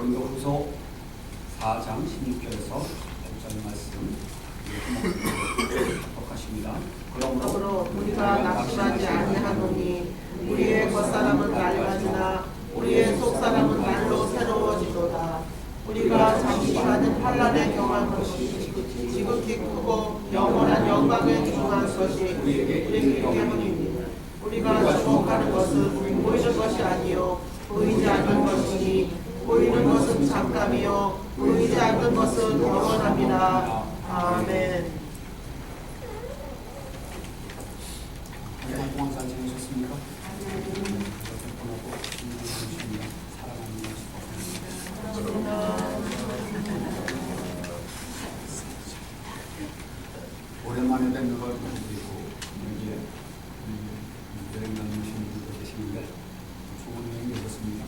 고린도후서 4장 16절에서 8절 말씀 합독하십니다. 그러므로 우리가 낙심하지 아니하노니 우리의 겉사람은 낡아지나 우리의 속사람은 날로 새로워지도다. 우리가 잠시 받은 환난에 경한 것이 지극히 크고 영원한 영광에 중한 것이 우리에게 있느니라. 우리가 주목하는 것은 보이는 것이 아니요 보이지 않는 것이니 보이는 것은 잠깐이요 보이지 않는 것은 영원합니다. 아멘. 한달 동안 잘 지내셨습니까? 오랜만에 뵙는 걸 보고 여기에 여행 다니신 분들 계시는데 좋은 여행 되셨습니까?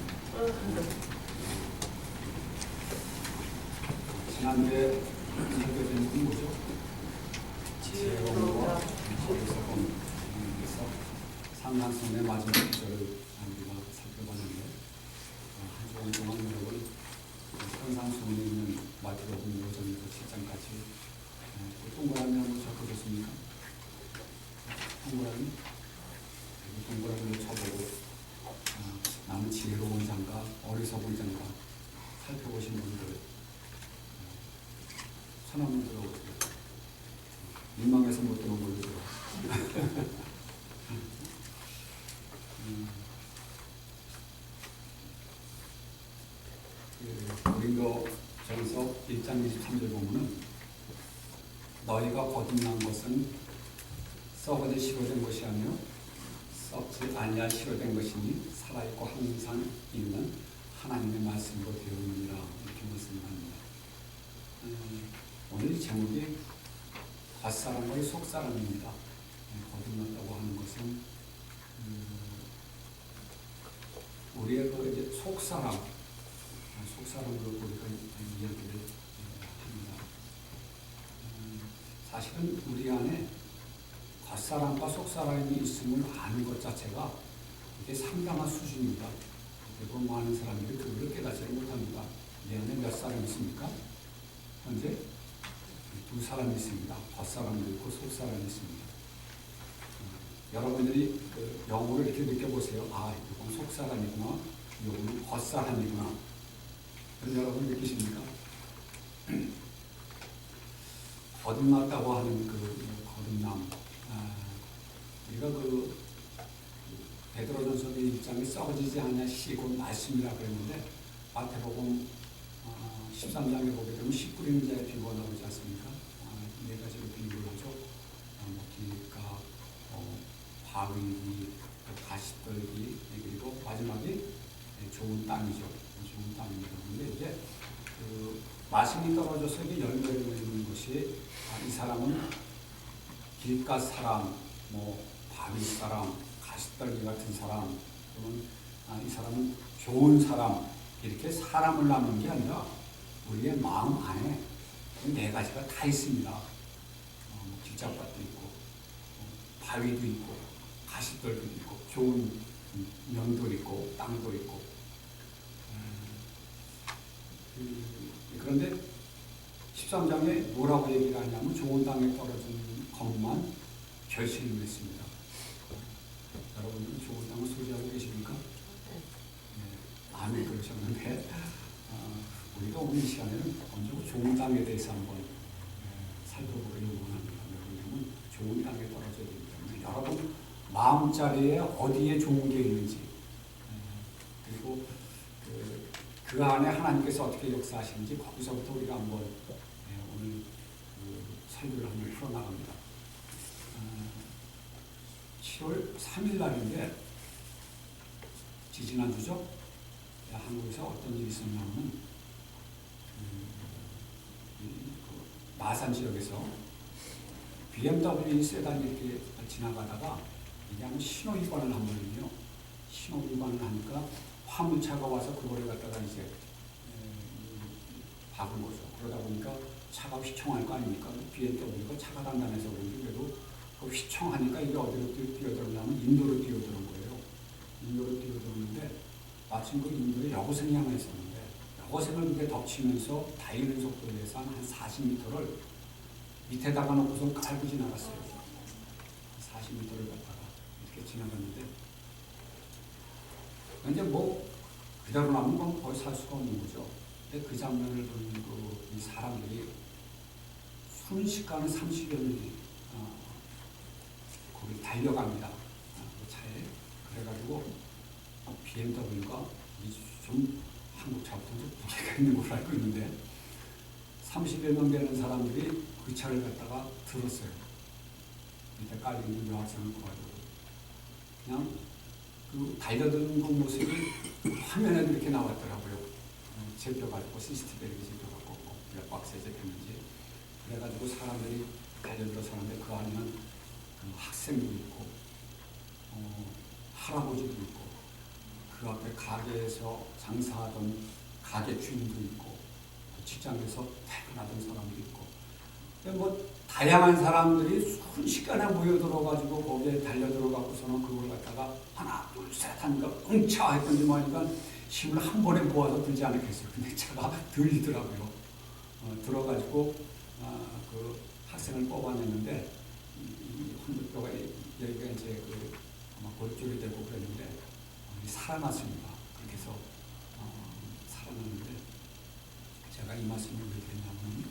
지난주에 설교된 분 뭐죠? 지혜로움과 거기서 상간성의 마지막 구절을 우리가 살펴봤는데 한 주간 동안 여러분 현상수원에 있는 마태복음 5장부터 7장까지 동그라미 한번 적어줬습니까? 동그라미? 동그라미를 쳐보고 나는 지혜로운 장가 어리석은 장가 살펴보신 분들 손 한번 들어보세요. 민망해서 못 들어온 걸로 들어. 고린도전서 1장 23절 보면은 너희가 거듭난 것은 썩어져 시로된 것이 아니요 썩지 아니할 시로된 것이니 살아있고 항상 있는 하나님의 말씀으로 되어 있느니라 이렇게 말씀합니다. 오늘 제목이 겉사람과의 속사람입니다. 거듭났다고 하는 것은 우리의 그 이제 속사람으로 우리가 이야기를 합니다. 사실은 우리 안에 겉사람과 속사람이 있음을 아는 것 자체가 이게 상당한 수준입니다. 그리고 많은 사람들이 그걸 깨닫지를 못합니다. 내 안에 몇 사람 있습니까? 현재 두 사람이 있습니다. 겉사람도 있고 속사람이 있습니다. 여러분들이 그 영어를 이렇게 느껴보세요. 아, 이건 속사람이구나. 이거는 겉사람이구나. 그런 여러분 느끼십니까? 거듭났다고 하는 그 거듭남. 우리가 그 베드로전서 1장에 썩어지지 않냐 시곧 말씀이라 그랬는데 마태복음 13장에 보게 되면 씨 뿌리는 자의 비유가 나오지 않습니까? 네 가지로 비유를 하죠. 길가, 바위기, 가시떨기, 그리고 마지막에 좋은 땅이죠. 좋은 땅입니다. 그런데 이제 그 말씀이 떨어져서 이게 열매를 맺는 것이 이 사람은 길가 사람, 바위 사람, 가시떨기 같은 사람, 또는 이 사람은 좋은 사람, 이렇게 사람을 나누는 게 아니라 우리의 마음 안에 네 가지가 다 있습니다. 길잡밭도 있고, 바위도 있고, 가시떨기도 있고, 좋은 면도 있고, 땅도 있고. 그런데 13장에 뭐라고 얘기를 하냐면 좋은 땅에 떨어진 것만 결실을 맺습니다. 여러분은 좋은 땅을 소지하고 계십니까? 네, 아멘 그러셨는데 우리가 오늘 이 시간에는 먼저 좋은 땅에 대해서 한번 살펴보기를 원합니다. 왜냐하면 좋은 땅에 떨어져야 되기 때문에 여러분 마음자리에 어디에 좋은 게 있는지 그리고 그 안에 하나님께서 어떻게 역사하시는지 거기서부터 우리가 한번 오늘 설교를 한번 풀어나갑니다. 7월 3일 날인데 지지난주죠? 한국에서 어떤 일이 있었냐면 마산 지역에서 BMW 세단이 이렇게 지나가다가 이게 한번 신호위반을 한 거거든요. 신호위반을 하니까 화물차가 와서 그거를 갖다가 이제 박은 거죠. 그러다 보니까 차가 휘청할 거 아닙니까? BMW가 차가 단단해서 그런지 그래도 그 휘청하니까 이게 어디로 뛰어들었냐면 인도로 뛰어드는 거예요. 인도로 뛰어들었는데 마침 그 인도에 여고생이 하나 있었는데 여고생을 그게 덮치면서 달리는 속도에 대해서 한 40m를 밑에다가 놓고서 깔고 지나갔어요. 40m를 갖다가 이렇게 지나갔는데 이제 뭐 그대로 나면 건 거의 살 수가 없는 거죠. 근데 그 장면을 보는 이 사람들이 순식간에 30여 명이 거기 달려갑니다. 그 차에. 그래가지고 BMW가 좀 한국 차부터 좀 무게가 있는 걸로 알고 있는데 30여 명 되는 사람들이 그 차를 갖다가 들었어요. 밑에 깔려있는 여학생을 보가지고 그냥 그 달려드는 그 모습이 화면에 이렇게 나왔더라고요. 잡혀가지고 CCTV에 이렇게 잡혀가지고 몇 박스에 잡혔는지 그래가지고 사람들이 달려들어서는데 그 안에는 그 학생도 있고 할아버지도 있고 그 앞에 가게에서 장사하던 가게 주인도 있고 직장에서 퇴근하던 사람도 있고 뭐 다양한 사람들이 순식간에 모여들어가지고 거기에 달려들어가고서는 그걸 갖다가 하나 둘 셋 하니까 응차 했던지 뭐하니까 힘을 한 번에 모아서 들지 않았겠어요. 근데 차가 들리더라고요. 들어가지고 그 학생을 뽑아냈는데 이 헌혈표가 여기가 이제 그 아마 골절이 되고 그랬는데 살아났습니다. 그렇게 해서 살아났는데 제가 이 말씀을 왜 드리냐면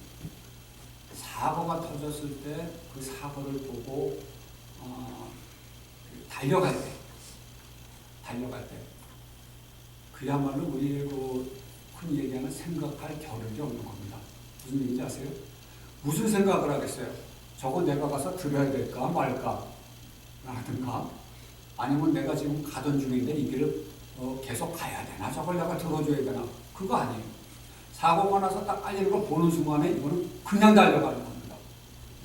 사고가 터졌을 때 그 사고를 보고 달려갈 때 그야말로 우리의 그 흔히 얘기하는 생각할 겨를이 없는 겁니다. 무슨 얘기인지 아세요? 무슨 생각을 하겠어요? 저거 내가 가서 들어야 될까 말까 라든가 아니면 내가 지금 가던 중인데 이 길을 계속 가야 되나 저걸 내가 들어줘야 되나 그거 아니에요. 사고가 나서 딱 깔리는 걸 보는 순간에 이거는 그냥 달려가는 겁니다.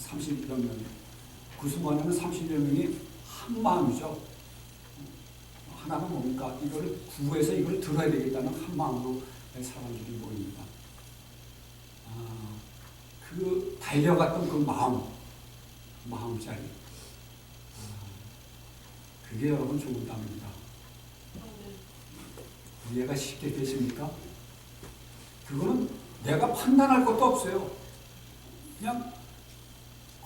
30여 명이. 그 순간에는 30여 명이 한 마음이죠. 하나는 뭡니까? 이거를 구해서 이걸 들어야 되겠다는 한 마음으로 사람들이 모입니다. 그 달려갔던 그 마음짜리. 그게 여러분 좋은 땅입니다. 이해가 쉽게 되십니까? 그거는 내가 판단할 것도 없어요. 그냥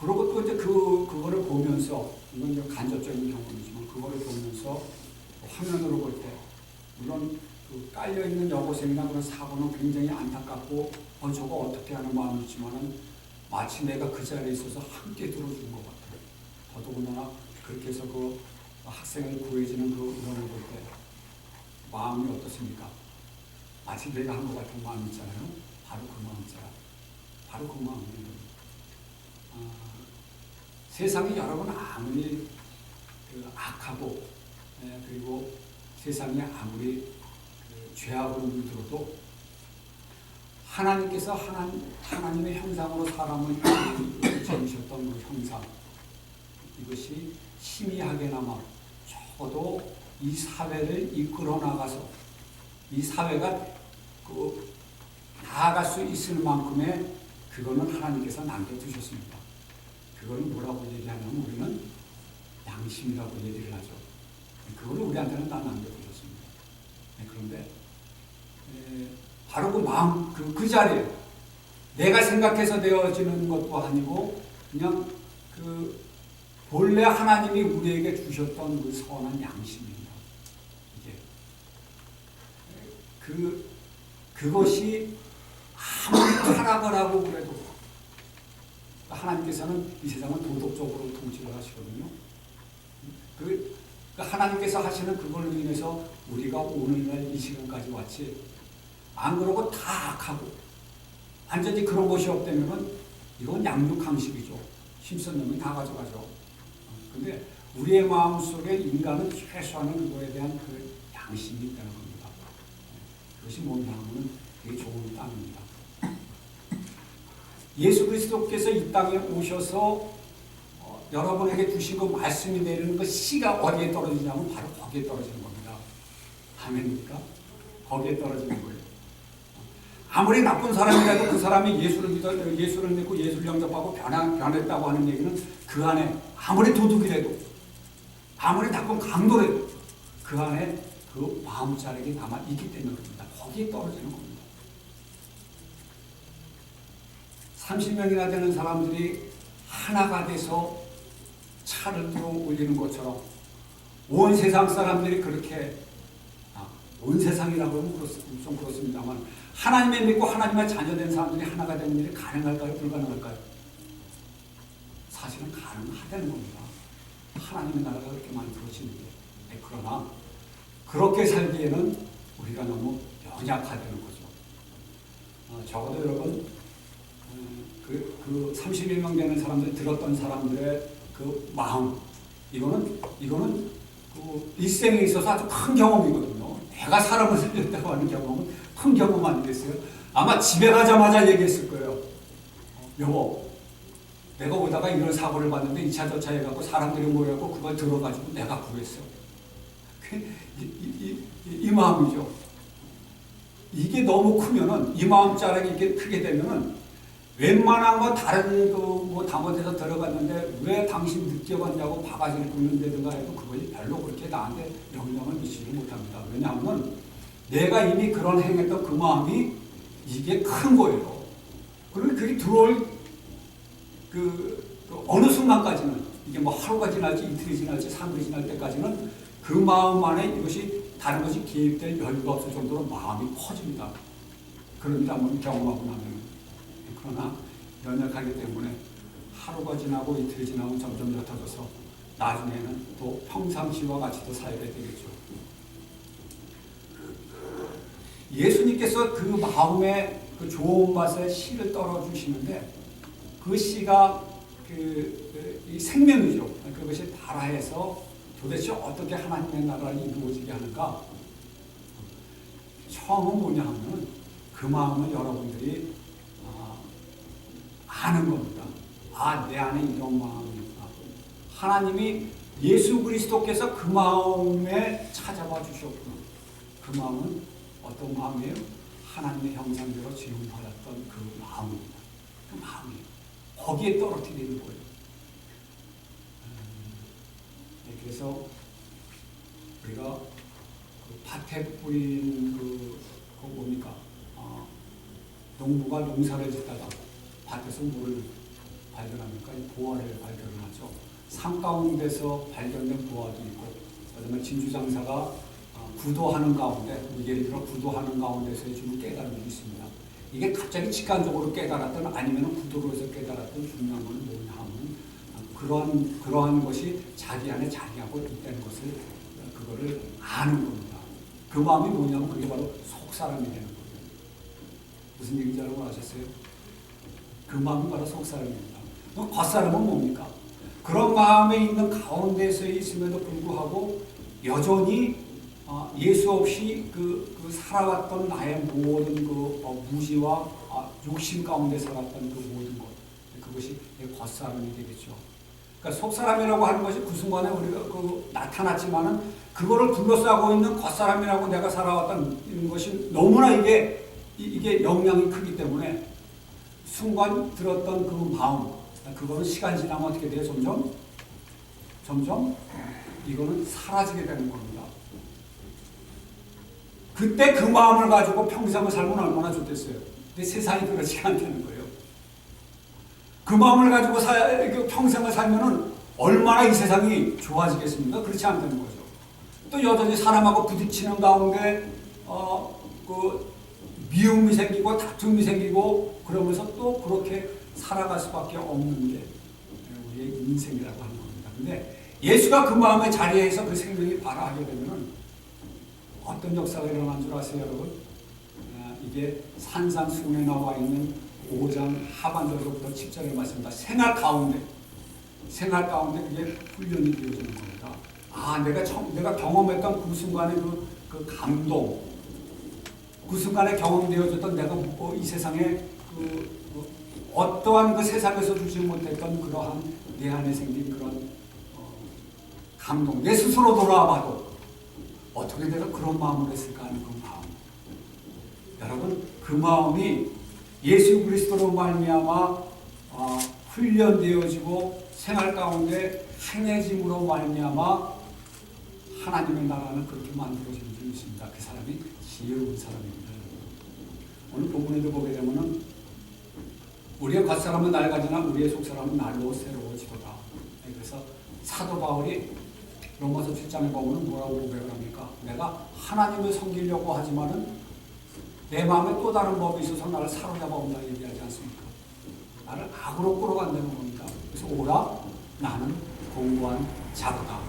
그러고 또 이제 그거를 보면서 이건 이제 간접적인 경험이지만 그거를 보면서 화면으로 볼 때 물론 그 깔려 있는 여고생이나 그런 사고는 굉장히 안타깝고 저거 어떻게 하는 마음이 있지만은 마치 내가 그 자리에 있어서 함께 들어준 것 같아요. 더더군다나 그렇게 해서 그 학생을 구해주는 그 의원을 볼 때 마음이 어떻습니까? 마치 내가 한 것 같은 마음이 있잖아요. 바로 그 마음이잖아. 바로 그 마음이에요. 세상이 여러분 아무리 그 악하고 그리고 세상이 아무리 그 죄악으로 물들어도 하나님께서 하나님의 형상으로 사람을 지으셨던 그 형상 이것이 희미하게나마 적어도 이 사회를 이끌어 나가서 이 사회가 그 나아갈 수 있을 만큼의 그거는 하나님께서 남겨두셨습니다. 그거는 뭐라고 얘기하냐면 우리는 양심이라고 얘기를 하죠. 그걸 우리한테는 다 남겨두셨습니다. 그런데 바로 그 마음, 그 자리에 내가 생각해서 되어지는 것도 아니고 그냥 그 본래 하나님이 우리에게 주셨던 그 선한 양심입니다. 이게 그것이 아무리 타락을 하고 그래도 하나님께서는 이 세상을 도덕적으로 통치를 하시거든요. 하나님께서 하시는 그걸로 인해서 우리가 오늘날 이 시간까지 왔지. 안 그러고 다 악하고 완전히 그런 것이 없다면 이건 양육강식이죠. 힘쓴 놈이 다 가져가죠. 근데 우리의 마음속에 인간은 최소한의 그거에 대한 그 양심이 있다는 겁니다. 그것이 뭐냐면 되게 좋은 땅입니다. 예수 그리스도께서 이 땅에 오셔서 여러분에게 주신 그 말씀이 내리는 그 씨가 어디에 떨어지냐면 바로 거기에 떨어지는 겁니다. 아멘입니까? 거기에 떨어지는 거예요. 아무리 나쁜 사람이라도 그 사람이 예수를 믿고 예수를 영접하고 변했다고 하는 얘기는 그 안에 아무리 도둑이라도 아무리 나쁜 강도라도 그 안에 그 마음자락이 남아 있기 때문에 그렇습니다. 거기에 떨어지는 겁니다. 30명이나 되는 사람들이 하나가 돼서 차를 들어 올리는 것처럼 온 세상 사람들이 그렇게 온 세상이라고 하면 좀 그렇습니다만 하나님을 믿고 하나님의 자녀된 사람들이 하나가 되는 일이 가능할까요? 불가능할까요? 사실은 가능하다는 겁니다. 하나님의 나라가 그렇게 만들어지는데 그러나 그렇게 살기에는 우리가 너무 연약하다는 거죠. 적어도 여러분 그 31명 되는 사람들 들었던 사람들의 그 마음 이거는 그 일생에 있어서 아주 큰 경험이거든요. 내가 사람을 살렸다고 하는 경험은 큰 경험 아니겠어요? 아마 집에 가자마자 얘기했을 거예요. 여보, 내가 오다가 이런 사고를 봤는데 2차 저차 해갖고 사람들이 모여갖고 그걸 들어가지고 내가 구했어. 이 마음이죠. 이게 너무 크면은 이 마음자락이 이렇게 크게 되면은 웬만한 거 다른 뭐 담원에서 들어갔는데 왜 당신 늦게 왔냐고 바가지를 굽는다든가 해도 그것이 별로 그렇게 나한테 영향을 미치지 못합니다. 왜냐하면 내가 이미 그런 행했던 그 마음이 이게 큰 거예요. 그리고 그게 들어올 그 어느 순간까지는 이게 뭐 하루가 지날지 이틀이 지날지 3일이 지날 때까지는 그 마음 안에 이것이 다른 것이 개입될 여유가 없을 정도로 마음이 커집니다. 그런데 한번 경험하고 나면 그러나 연약하기 때문에 하루가 지나고 이틀이 지나고 점점 옅어져서 나중에는 또 평상시와 같이 또 살게 되겠죠. 예수님께서 그 마음에 그 좋은 맛에 씨를 떨어주시는데 그 씨가 이 생명이죠. 그것이 발화해서 도대체 어떻게 하나님의 나라를 이루어지게 하는가? 처음은 뭐냐 하면 그 마음을 여러분들이 아는 겁니다. 내 안에 이런 마음이 있다. 하나님이 예수 그리스도께서 그 마음에 찾아와 주셨구나. 그 마음은 어떤 마음이에요? 하나님의 형상대로 지음받았던 그 마음입니다. 그 마음이 거기에 떨어뜨리는 거예요. 그래서 우리가 그 밭에 뿌린 그거 뭡니까? 농부가 농사를 짓다가 밭에서 뭐를 발견합니까? 보화를 발견하죠. 산 가운데서 발견된 보화도 있고, 그다음에 진주장사가 구도하는 가운데, 예를 들어 구도하는 가운데서의 주는 깨달음이 있습니다. 이게 갑자기 직관적으로 깨달았던 아니면 구도로 해서 깨달았던 중요한 건 뭐냐 하면 그러한 것이 자기 안에 자기하고 있다는 것을 그거를 아는 겁니다. 그 마음이 뭐냐면 그게 바로 속사람이 되는 거예요. 무슨 얘기인지 여러분 아셨어요? 그 마음이 바로 속사람입니다. 겉사람은 뭡니까? 그런 마음에 있는 가운데서 있음에도 불구하고 여전히 예수 없이 그 살아왔던 나의 모든 그 무지와 욕심 가운데 살았던 그 모든 것, 그것이 겉사람이 되겠죠. 그러니까 속사람이라고 하는 것이 그 순간에 우리가 나타났지만은 그거를 둘러싸고 있는 겉사람이라고 내가 살아왔던 것이 너무나 이게 영향이 크기 때문에 순간 들었던 그 마음, 그거는 시간 지나면 어떻게 돼요? 점점 이거는 사라지게 되는 겁니다. 그때 그 마음을 가지고 평생을 살면 얼마나 좋겠어요. 근데 세상이 그렇지 않다는 거예요. 그 마음을 가지고 평생을 살면은 얼마나 이 세상이 좋아지겠습니까? 그렇지 않다는 거죠. 또 여전히 사람하고 부딪히는 가운데 미움이 생기고 다툼이 생기고 그러면서 또 그렇게 살아갈 수밖에 없는 게 우리의 인생이라고 하는 겁니다. 근데 예수가 그 마음의 자리에서 그 생명이 발화하게 되면은 어떤 역사가 일어난 줄 아세요, 여러분? 이게 산상수훈에 나와 있는 5장 하반절부터 10절의 말씀입니다. 생활 가운데 그게 훈련이 되어지는 겁니다. 내가 경험했던 그 순간의 그 감동, 그 순간에 경험되어졌던 내가 이 세상에 어떠한 그 세상에서 주지 못했던 그러한 내 안에 생긴 그런 감동, 내 스스로 돌아와봐도 어떻게 내가 그런 마음을 했을까 하는 그 마음. 여러분, 그 마음이 예수 그리스도로 말미암아 훈련되어지고 생활 가운데 행해짐으로 말미암아 하나님의 나라는 그렇게 만들어지는 줄 믿습니다. 그 사람이 지혜로운 사람입니다. 오늘 본문에도 보게 되면은 우리의 겉사람은 낡아지나 우리의 속사람은 날로 새로워지도다. 그래서 사도 바울이 로마서 7장에 보면 뭐라고 고백을 합니까? 내가 하나님을 섬기려고 하지만은 내 마음에 또 다른 법이 있어서 나를 사로잡아 온다 얘기하지 않습니까? 나를 악으로 끌어간다는 겁니다. 그래서 오라 나는 공고한 자로다.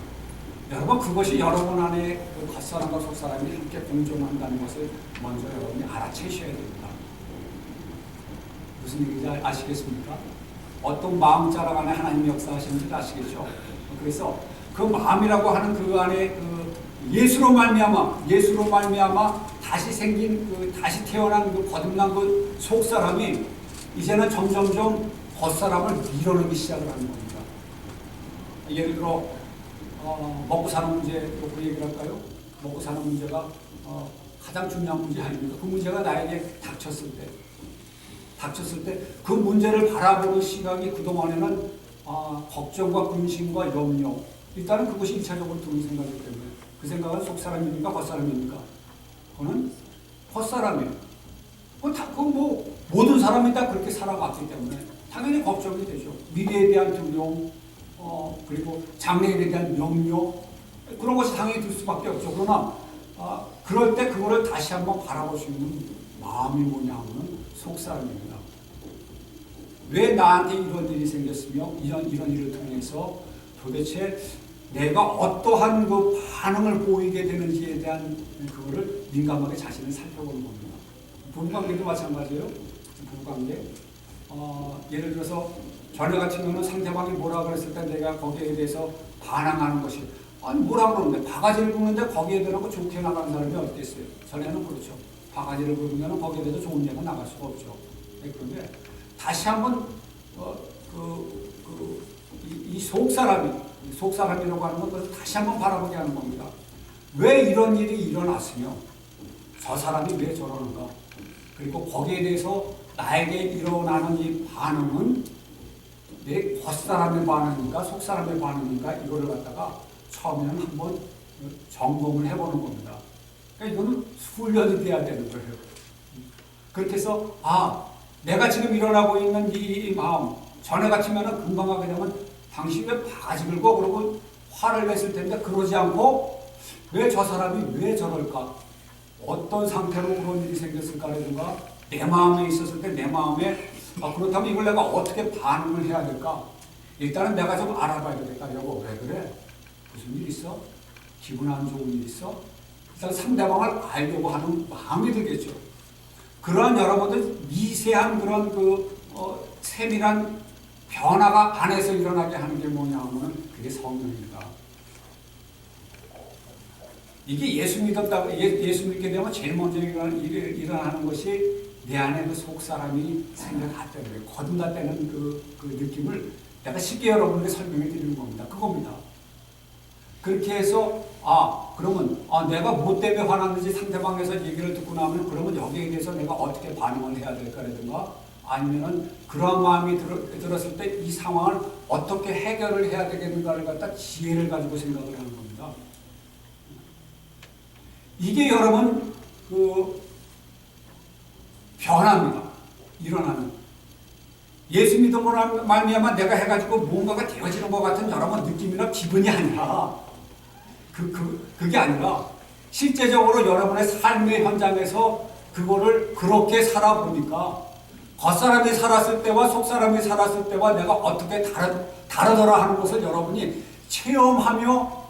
여러분 그것이 여러분 안에 그 겉사람과 속사람이 함께 공존한다는 것을 먼저 여러분이 알아채셔야 됩니다. 무슨 얘기인지 아시겠습니까? 어떤 마음 자락 안에 하나님이 역사하시는지 아시겠죠? 그래서 그 마음이라고 하는 그 안에 그 예수로 말미암아 다시 생긴 그 다시 태어난 그 거듭난 그 속사람이 이제는 점점점 겉사람을 밀어내기 시작을 하는 겁니다. 예를 들어 먹고 사는 문제 그 얘기를 할까요? 먹고 사는 문제가 가장 중요한 문제 아닙니까? 그 문제가 나에게 닥쳤을 때 그 문제를 바라보는 시각이 그동안에는 걱정과 근심과 염려, 일단은 그것이 1차적으로 드는 생각이기 때문에 그 생각은 속사람입니까? 겉사람입니까? 그거는 겉사람이에요. 그건 뭐 모든 사람이 다 그렇게 살아왔기 때문에 당연히 걱정이 되죠. 미래에 대한 두려움, 그리고 장래에 대한 염려, 그런 것이 당연히 들 수밖에 없죠. 그러나 그럴 때 그거를 다시 한번 바라볼 수 있는 마음이 뭐냐 하면 속사람입니다. 왜 나한테 이런 일이 생겼으며 이런 일을 통해서 도대체 내가 어떠한 그 반응을 보이게 되는지에 대한 그거를 민감하게 자신을 살펴보는 겁니다. 부부관계도 마찬가지예요. 부부관계. 예를 들어서 전에 같으면 상대방이 뭐라 그랬을 때 내가 거기에 대해서 반항하는 것이 아니 뭐라 그러는데 바가지를 긁는데 거기에 대해서 좋게 나가는 사람이 어땠어요? 전에는 그렇죠. 바가지를 긁으면 거기에 대해서 좋은 얘기가 나갈 수가 없죠. 그런데 다시 한번 이 속사람이라고 하는 것을 다시 한번 바라보게 하는 겁니다. 왜 이런 일이 일어났으며 저 사람이 왜 저러는가? 그리고 거기에 대해서 나에게 일어나는 이 반응은 내 겉사람의 반응인가 속사람의 반응인가 이거를 갖다가 처음에는 한번 점검을 해보는 겁니다. 그러니까 이거는 훈련이 돼야 되는 거예요. 그렇게 해서 내가 지금 일어나고 있는 이 마음 전에 같으면 금방 하게 되면 당신이 왜 바가지 긁어 그러고 화를 냈을 텐데 그러지 않고 왜 저 사람이 왜 저럴까? 어떤 상태로 그런 일이 생겼을까라든가 내 마음에 있었을 때 내 마음에 그렇다면 이걸 내가 어떻게 반응을 해야 될까? 일단은 내가 좀 알아봐야 되겠다. 여보 왜 그래? 무슨 일 있어? 기분 안 좋은 일 있어? 일단 상대방을 알려고 하는 마음이 들겠죠. 그러한 여러분들 미세한 그런 세밀한 변화가 안에서 일어나게 하는 게 뭐냐 하면 그게 성령입니다. 이게 예수 믿게 되면 제일 먼저 일어나는 것이 내 안에 그 속사람이 생겨났다는 거예요. 거듭났다는 그 느낌을 내가 쉽게 여러분에게 설명해 드리는 겁니다. 그겁니다. 그렇게 해서 그러면 내가 뭐 때문에 화났는지 상대방에서 얘기를 듣고 나면 그러면 여기에 대해서 내가 어떻게 반응을 해야 될까라든가 아니면은 그런 마음이 들었을 때 이 상황을 어떻게 해결을 해야 되겠는가를 갖다 지혜를 가지고 생각을 하는 겁니다. 이게 여러분 변화입니다. 일어나는 예수 믿음으로 말미암아 내가 해가지고 뭔가가 되어지는 것 같은 여러분 느낌이나 기분이 아니라 그게 아니라 실제적으로 여러분의 삶의 현장에서 그거를 그렇게 살아보니까 겉사람이 살았을 때와 속사람이 살았을 때와 내가 어떻게 다르더라 하는 것을 여러분이 체험하며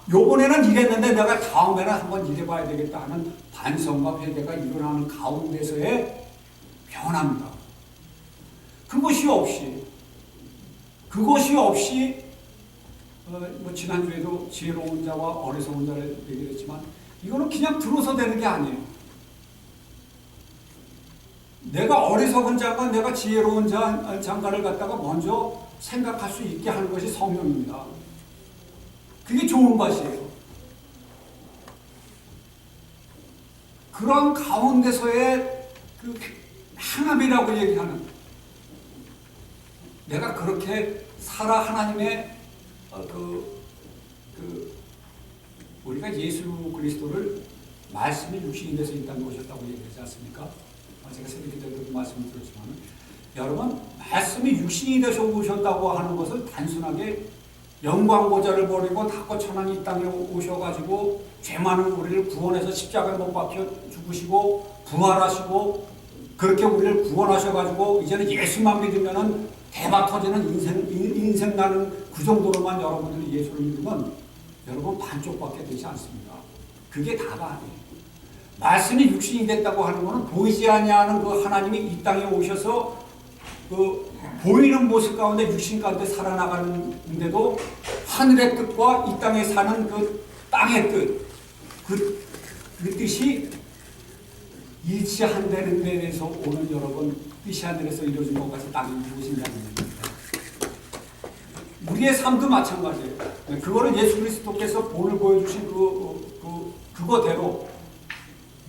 요번에는 이랬는데 내가 다음에는 한번 이래봐야 되겠다 하는 반성과 회개가 일어나는 가운데서의 변화입니다. 그것이 없이 지난주에도 지혜로운 자와 어리석은 자를 얘기를 했지만 이거는 그냥 들어서 되는 게 아니에요. 내가 어리석은 자가 내가 지혜로운 자인가를 갖다가 먼저 생각할 수 있게 하는 것이 성령입니다. 그게 좋은 것이에요. 그런 가운데서의 그 행함이라고 얘기하는 내가 그렇게 살아 하나님의 우리가 예수 그리스도를 말씀이 육신이 돼서 이 땅에 오셨다고 얘기하지 않습니까? 제가 새벽 기도에도 말씀을 드렸지만 여러분, 말씀이 육신이 되셔 오셨다고 하는 것을 단순하게 영광 보좌를 버리고 닫고 천한 이 땅에 오셔가지고 죄 많은 우리를 구원해서 십자가에 못 박혀 죽으시고 부활하시고 그렇게 우리를 구원하셔가지고 이제는 예수만 믿으면은 대박 터지는 인생 나는 그 정도로만 여러분들이 예수를 믿으면 여러분 반쪽밖에 되지 않습니다. 그게 다가 아니에요. 말씀이 육신이 됐다고 하는 것은 보이지 아니하는 그 하나님이 이 땅에 오셔서 그 보이는 모습 가운데 육신 가운데 살아나가는데도 하늘의 뜻과 이 땅에 사는 그 땅의 뜻, 그 뜻이 일치한다는 데 대해서 오늘 여러분 뜻이 하늘에서 이루어진 것 같이 땅이 이루어진다는 겁니다. 우리의 삶도 마찬가지예요. 그거를 예수 그리스도께서 본을 보여주신 그거대로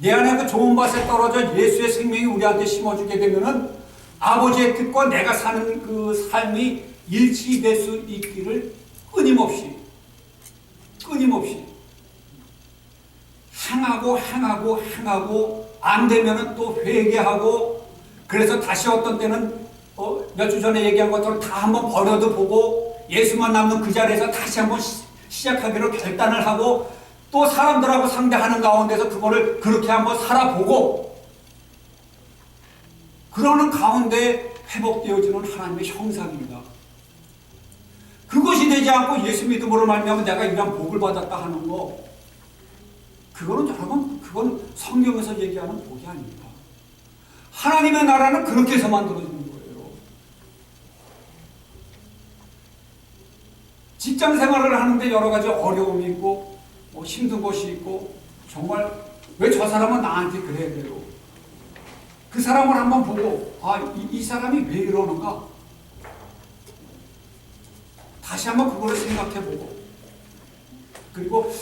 내 안에 그 좋은 밭에 떨어져 예수의 생명이 우리한테 심어주게 되면은 아버지의 뜻과 내가 사는 그 삶이 일치될 수 있기를 끊임없이 행하고 안 되면은 또 회개하고 그래서 다시 어떤 때는 몇 주 전에 얘기한 것처럼 다 한번 버려도 보고 예수만 남는 그 자리에서 다시 한번 시작하기로 결단을 하고 또 사람들하고 상대하는 가운데서 그거를 그렇게 한번 살아보고 그러는 가운데 회복되어지는 하나님의 형상입니다. 그것이 되지 않고 예수 믿음으로 말미암아 내가 이런 복을 받았다 하는 거 그거는 여러분 그건 성경에서 얘기하는 복이 아닙니다. 하나님의 나라는 그렇게 해서 만들어지는 거예요. 직장 생활을 하는데 여러 가지 어려움이 있고 힘든 것이 있고 정말 왜 저 사람은 나한테 그래야 돼요? 그 사람을 한번 보고 이 사람이 왜 이러는가? 다시 한번 그걸 생각해보고 그리고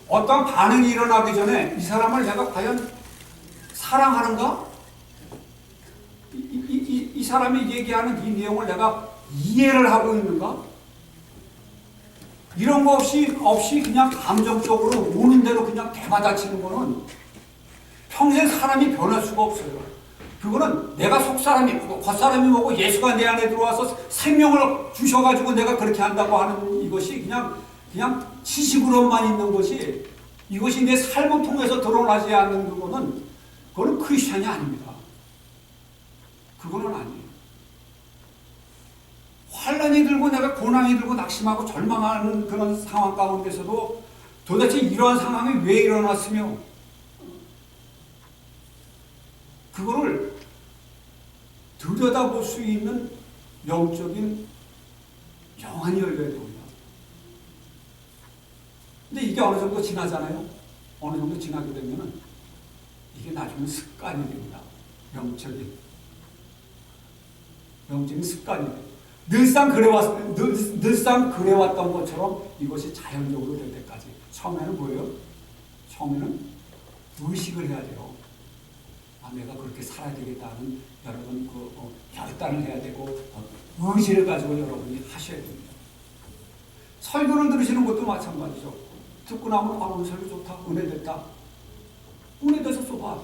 어떤 반응이 일어나기 전에 이 사람을 내가 과연 사랑하는가? 이 사람이 얘기하는 이 내용을 내가 이해를 하고 있는가? 이런 거 없이 그냥 감정적으로 오는 대로 그냥 대받아치는 거는 평생 사람이 변할 수가 없어요. 그거는 내가 속사람이 뭐고 겉사람이 뭐고 예수가 내 안에 들어와서 생명을 주셔가지고 내가 그렇게 한다고 하는 이것이 그냥 지식으로만 있는 것이 이것이 내 삶을 통해서 드러나지 않는 그거는 크리스찬이 아닙니다. 그거는 아니에요. 환난이 들고 내가 고난이 들고 낙심하고 절망하는 그런 상황 가운데서도 도대체 이러한 상황이 왜 일어났으며 그거를 들여다볼 수 있는 영적인 영안이 열려야 됩니다. 근데 이게 어느 정도 지나잖아요. 어느 정도 지나게 되면은 이게 나중에 습관이 됩니다. 영적인 습관이 돼요. 늘상 그래왔던 것처럼 이것이 자연적으로 될 때까지. 처음에는 뭐예요? 처음에는 의식을 해야 돼요. 내가 그렇게 살아야 되겠다는 여러분 결단을 해야 되고 의지를 가지고 여러분이 하셔야 됩니다. 설교를 들으시는 것도 마찬가지죠. 듣고 나면 오늘 설교 좋다, 은혜됐다. 은혜돼서 쏘봐.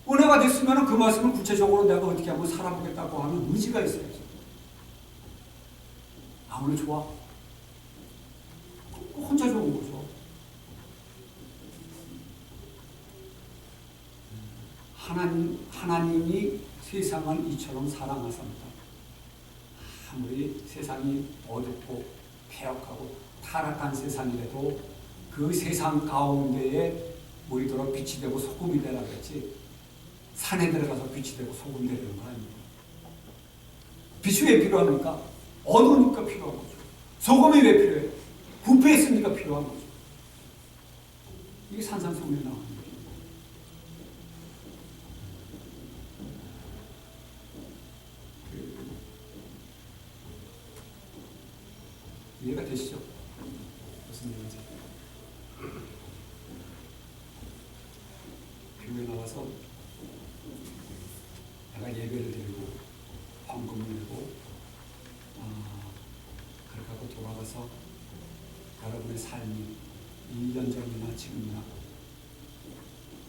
은혜가 됐으면 그 말씀을 구체적으로 내가 어떻게 한번 살아보겠다고 하는 의지가 있어야죠. 오늘 좋아. 혼자 좋은 거죠. 하나님이 세상을 이처럼 사랑하십니다. 아무리 세상이 어둡고 폐역하고 타락한 세상이라도 그 세상 가운데에 우리들은 빛이 되고 소금이 되라 그랬지 산에 들어가서 빛이 되고 소금이 되는 거 아닙니까? 빛이 왜 필요합니까? 어두우니까 필요한 거죠. 소금이 왜 필요해요? 부패했으니까 필요한 거죠. 이게 산산소문이 나오는 거죠. 이해가 되시죠? 무슨 얘기인지. 교회 나와서 내가 예배를 드리고 헌금을 내고 그렇게 하고 돌아가서 여러분의 삶이 1년 전이나 지금이나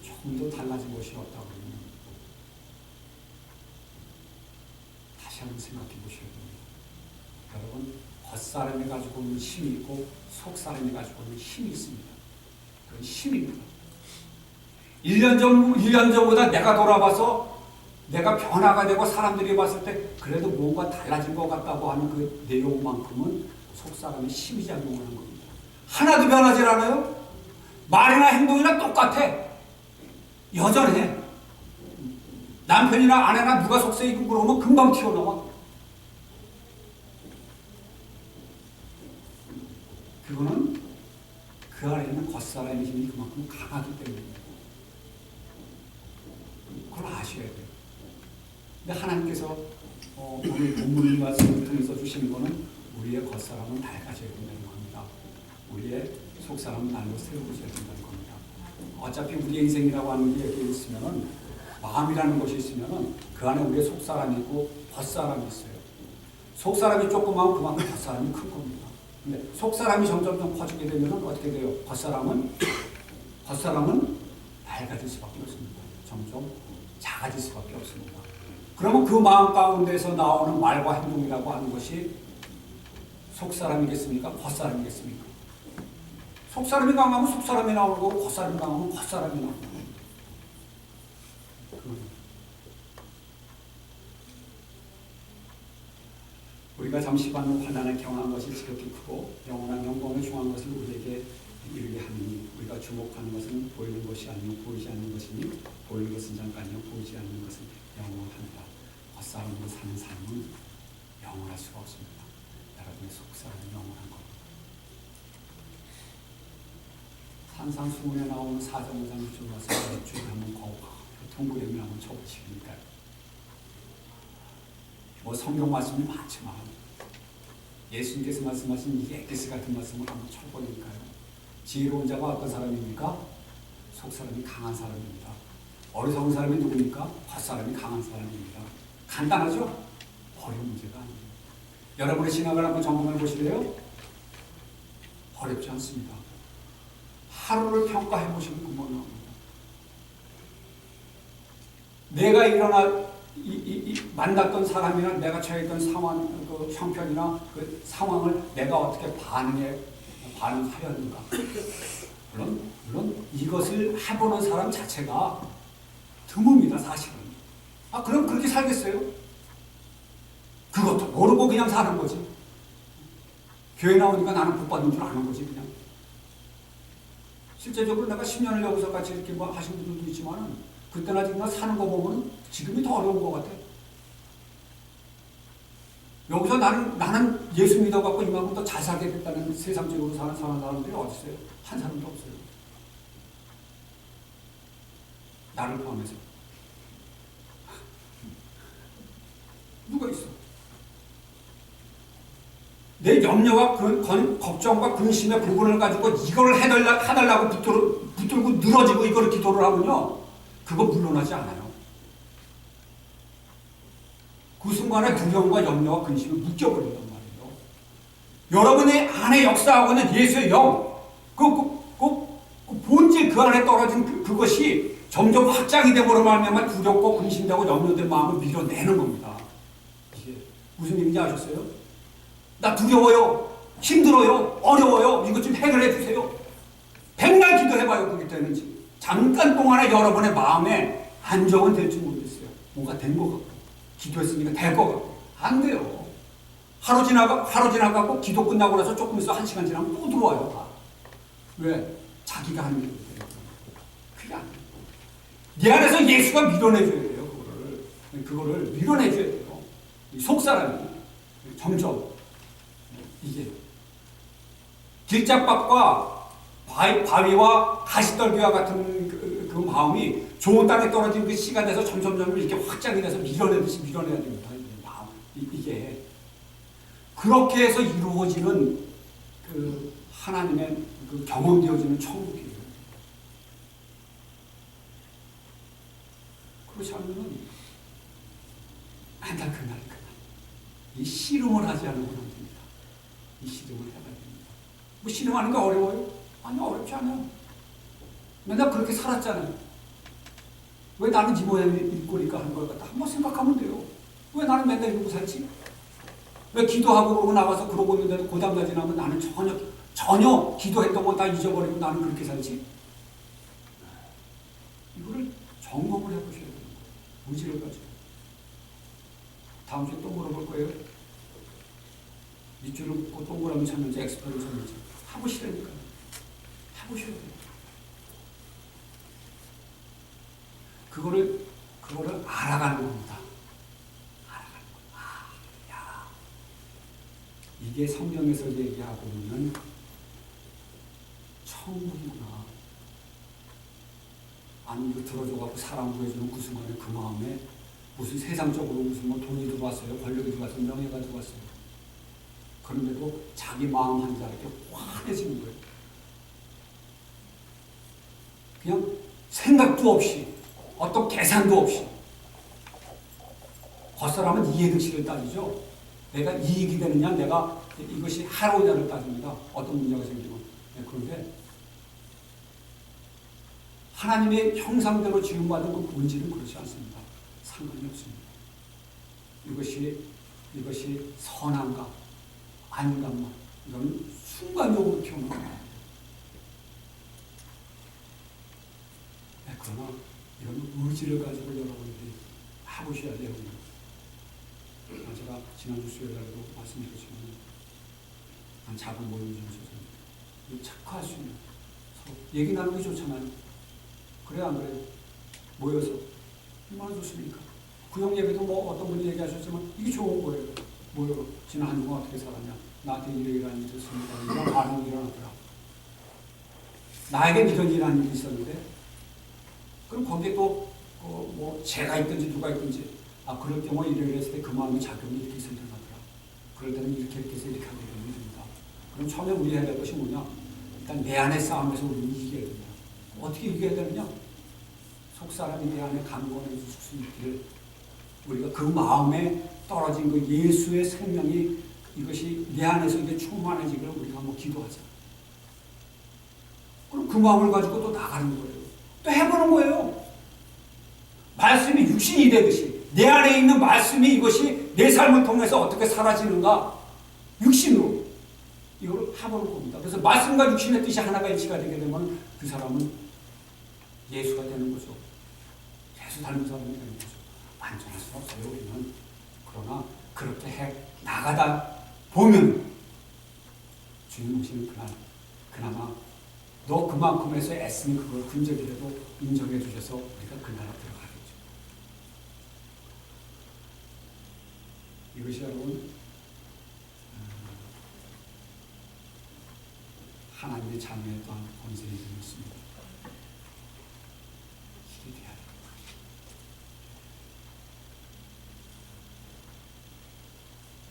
조금도 달라진 것이 없다고 그러면 다시 한번 생각해 보셔야 됩니다. 여러분, 겉사람이 가지고 있는 힘이 있고 속사람이 가지고 있는 힘이 있습니다. 그건 힘입니다. 1년 전보다 내가 돌아봐서 내가 변화가 되고 사람들이 봤을 때 그래도 뭔가 달라진 것 같다고 하는 그 내용만큼은 속사람의 힘이 작용하는 겁니다. 하나도 변하지 않아요. 말이나 행동이나 똑같아. 여전해. 남편이나 아내나 누가 속세이고 물어보면 금방 튀어나와. 그거는 그 안에 있는 겉사람의 힘이 그만큼 강하기 때문입니다. 그걸 아셔야 돼요. 근데 하나님께서 오늘 본문 말씀을 통해서 주시는 거는 우리의 겉사람은 낡아져야 된다는 겁니다. 우리의 속사람은 날로 새로워져야 된다는 겁니다. 어차피 우리의 인생이라고 하는 게 여기 있으면은 마음이라는 것이 있으면은 그 안에 우리의 속사람이 있고 겉사람이 있어요. 속사람이 조그마하면 그만큼 겉사람이 큰 겁니다. 근데 속사람이 점점 커지게 되면은 어떻게 돼요? 겉사람은 밝아질 수밖에 없습니다. 점점 작아질 수밖에 없습니다. 그러면 그 마음 가운데서 나오는 말과 행동이라고 하는 것이 속사람이겠습니까? 겉사람이겠습니까? 속사람이 강하면 속사람이 나오는 거고 겉사람이 강하면 겉사람이 나오는 거예요. 우리가 잠시 받는 환난을 경험한 것이 지극히 크고 영원한 영광을 중한 것을 우리에게 이르게 하느니 우리가 주목하는 것은 보이는 것이 아니요 보이지 않는 것이니 보이는 것은 잠깐이요 보이지 않는 것은 영원하니라. 겉사람으로 사는 삶은 영원할 수가 없습니다. 여러분의 속사람은 영원한 겁니다. 산상수훈에 나오는 4장 5장 6절 와서 맥주를 하면 거우가 통구염이 하면 저부치니까요. 뭐 성경 말씀이 많지만 예수님께서 말씀하신 이 엑기스 같은 말씀을 한번 쳐보니까요. 지혜로운 자가 어떤 사람입니까? 속사람이 강한 사람입니다. 어리석은 사람이 누굽니까? 겉사람이 강한 사람입니다. 간단하죠? 어려운 문제가 아니에요. 여러분의 신앙을 한번 점검해 보시래요? 어렵지 않습니다. 하루를 평가해 보시면 금방 나옵니다. 내가 일어나 만났던 사람이나 내가 처했던 상황, 그 형편이나 그 상황을 내가 어떻게 반응하였는가. 물론 이것을 해보는 사람 자체가 드뭅니다, 사실은. 그럼 그렇게 살겠어요? 그것도 모르고 그냥 사는 거지. 교회 나오니까 나는 복 받는 줄 아는 거지, 그냥. 실제적으로 내가 10년을 여기서 같이 이렇게 뭐 하신 분들도 있지만은 그때나 지금 사는 거 보면 지금이 더 어려운 것 같아. 여기서 나는 예수 믿어갖고 이만큼 더 잘 살게 됐다는 세상적으로 사는 사람들이 어디 있어요? 한 사람도 없어요. 나를 포함해서. 누가 있어? 내 염려와 걱정과 근심의 부분을 가지고 이걸 해달라고 붙들고 늘어지고 이걸 기도를 하면요. 그거 물러나지 않아요. 그 순간에 두려움과 염려와 근심이 묶여버린단 말이에요. 여러분의 안에 역사하고 있는 예수의 영, 그 본질 그 안에 떨어진 그것이 점점 확장이 되므로 말미암아 두렵고 근심되고 염려된 마음을 밀어내는 겁니다. 이게 무슨 얘기인지 아셨어요? 나 두려워요, 힘들어요, 어려워요. 이것 좀 해결해 주세요. 백날 기도해봐요. 그게 되는지. 잠깐 동안에 여러분의 마음에 안정은 될지 모르겠어요. 뭔가 된 것 같고 기도했으니까 될 것 같고 안 돼요. 하루 지나가고 기도 끝나고 나서 조금 있어 1시간 지나면 또 들어와요. 다. 왜? 자기가 하는 일이 돼요. 그게 안 돼요. 내 안에서 예수가 밀어내줘야 돼요. 그거를 밀어내줘야 돼요. 속사람이 점점 이게 길짝밥과 바위와 가시떨기와 같은 그 마음이 좋은 땅에 떨어진 그 씨가 돼서 점점 이렇게 확장이 돼서 밀어내듯이 밀어내야 됩니다. 이게 그렇게 해서 이루어지는 그 하나님의 그 경험되어지는 천국이에요. 그렇지 않으면 맨날 그날 이 씨름을 하지 않으면 안 됩니다. 이 씨름을 해야 됩니다. 뭐 씨름하는 게 어려워요? 아니 어렵지 않아요. 맨날 그렇게 살았잖아요. 왜 나는 이 모양일 거니까 하는 걸 갖다 한번 생각하면 돼요. 왜 나는 맨날 이러고 살지? 왜 기도하고 그러고 나가서 그러고 있는데도 고담나 지나면 나는 전혀 기도했던 거 다 잊어버리고 나는 그렇게 살지? 이거를 점검을 해보셔야 되는 거예요. 의지를 가지고. 다음 주에 또 물어볼 거예요. 밑줄을 긋고 동그라미 쳤는지 엑스표를 쳤는지 해보시라니까요. 해보셔야 돼요. 그거를 알아가는 겁니다. 알아가는 거. 야, 이게 성경에서 얘기하고 있는 천국이구나. 아니 이거 들어줘갖고 사람 구해주는 그 순간에 그 마음에 무슨 세상적으로 무슨 뭐 돈이 들어왔어요, 권력이 들어왔어요, 명예가 들어왔어요. 그런데도 자기 마음 한자 이렇게 환해지는 거예요. 그냥 생각도 없이 어떤 계산도 없이 겉사람은 이해득실을 따지죠. 내가 이익이 되느냐 내가 이것이 하로냐를 따집니다. 어떤 문제가 생기면. 그런데 하나님의 형상대로 지음받은 그 본질은 그렇지 않습니다. 상관이 없습니다. 이것이 선한가 아닌가만 이건 순간적으로 튀어나오는 거예요. 그러나 이런 의지를 가지고 여러분들이 해보셔야 돼요. 제가 지난주 수요일날도 말씀드렸지만 난 작은 모임 좀 있어서 착화할 수 있는 서로 얘기 나누기 좋잖아요. 그래 안 그래요? 모여서 얼마나 좋습니까? 그형 얘기도 뭐 어떤 분이 얘기하셨지만 이게 좋은 거예요. 모여 지난 한 주간 어떻게 살았냐? 나한테 이런 일이 있었습니다. 이런 반응이 일어나더라. 나에겐 이런 일이라는 일이 있었는데 그럼 거기에 또 뭐 제가 있든지 누가 있든지 그럴 경우에 이래 했을 때 그 마음의 작용이 이렇게 생겨나더라. 그럴 때는 이렇게 해서 이렇게 하게 되면 됩니다. 그럼 처음에 우리 해야 될 것이 뭐냐? 일단 내 안의 싸움에서 우리는 이겨야 된다. 어떻게 이겨야 되느냐? 속사람이 내 안에 강건해질 수 있기를 우리가 그 마음에 떨어진 그 예수의 생명이 이것이 내 안에서 이게 충만해지기를 우리가 한번 기도하자. 그럼 그 마음을 가지고 또 나가는 거예요. 또 해보는 거예요. 말씀이 육신이 되듯이 내 안에 있는 말씀이 이것이 내 삶을 통해서 어떻게 사라지는가 육신으로 이걸 해보는 겁니다. 그래서 말씀과 육신의 뜻이 하나가 일치가 되게 되면 그 사람은 예수가 되는 거죠. 예수 닮은 사람이 되는 거죠. 완전할 수는 없어요 우리는. 그러나 그렇게 해 나가다 보면 주님 오시는 그날 그나마 너 그만큼에서 애쓴 그걸 흔적이라도 인정해 주셔서 우리가 그 나라 들어가겠죠. 이것이 여러분 하나님의 자녀에 또한 권세이 되었습니다. 이게 돼야 돼요.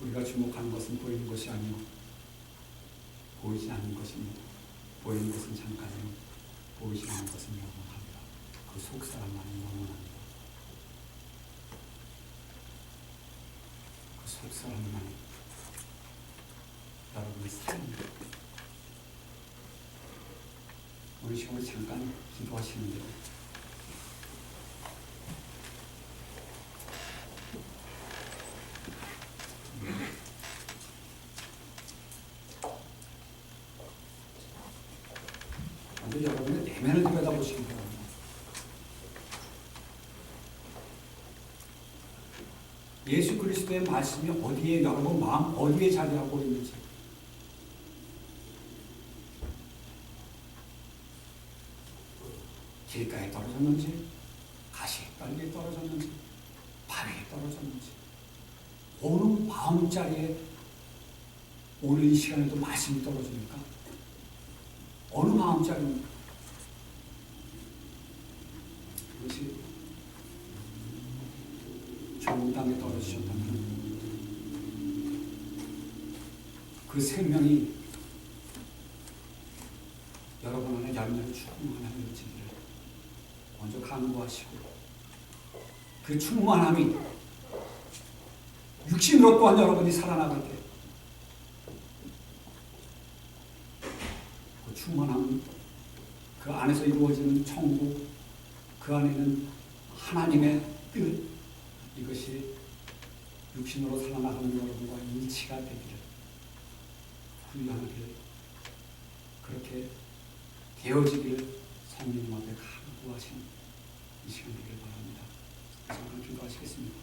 우리가 주목하는 것은 보이는 것이 아니요 보이지 않는 것입니다. 보이는 것은 잠깐이요 보이지 않는 것은 영원합니다. 그 속사람만이 영원합니다. 그 속사람만이 여러분의 삶입니다. 오늘 시간에 잠깐 기도하시는데요. 먼저 여러분의 내면을 들여다보시기 바랍니다. 예수 그리스도의 말씀이 어디에 여러분 마음 어디에 자리하고 있는지 길가에 떨어졌는지 가시떨기에 떨어졌는지 바위에 떨어졌는지 어느 마음자리에 오늘 이 시간에도 말씀이 떨어집니까? 어느 마음자리입니까? 그것이 좋은 땅에 떨어지셨다면 그 생명이 여러분 안에 열매를 충만하는지를 먼저 간구하시고 그 충만함이 육신으로 또한 여러분이 살아나갈 때 그 충만함은 그 안에서 이루어지는 천국 그 안에는 하나님의 뜻 이것이 육신으로 살아나가는 여러분과 일치가 되기를 훈련하기를 그렇게 되어지기를 성령님 앞에 간구하시는 이 시간 되기를 바랍니다. 잠깐 기도하시겠습니다.